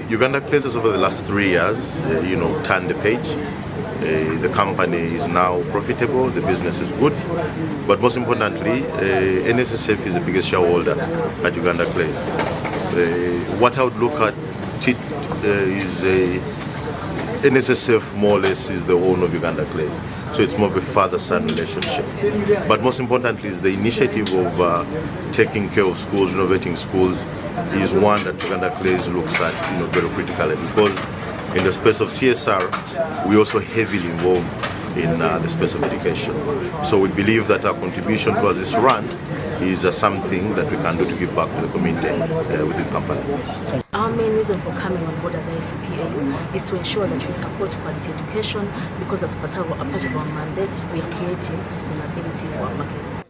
Uganda Clays over the last 3 years, turned the page. The company is now profitable, the business is good, but most importantly, NSSF is the biggest shareholder at Uganda Clays. What I would look at it is NSSF more or less is the owner of Uganda Clays. So it's more of a father-son relationship. But most importantly is the initiative of taking care of schools, renovating schools, is one that Uganda Clays looks at very critically, because in the space of CSR, we also heavily involved in the space of education. So we believe that our contribution towards this run is something that we can do to give back to the community within Kampala. Our main reason for coming on board as ACPAU is to ensure that we support quality education, because as part of our mandate, we are creating sustainability for our markets.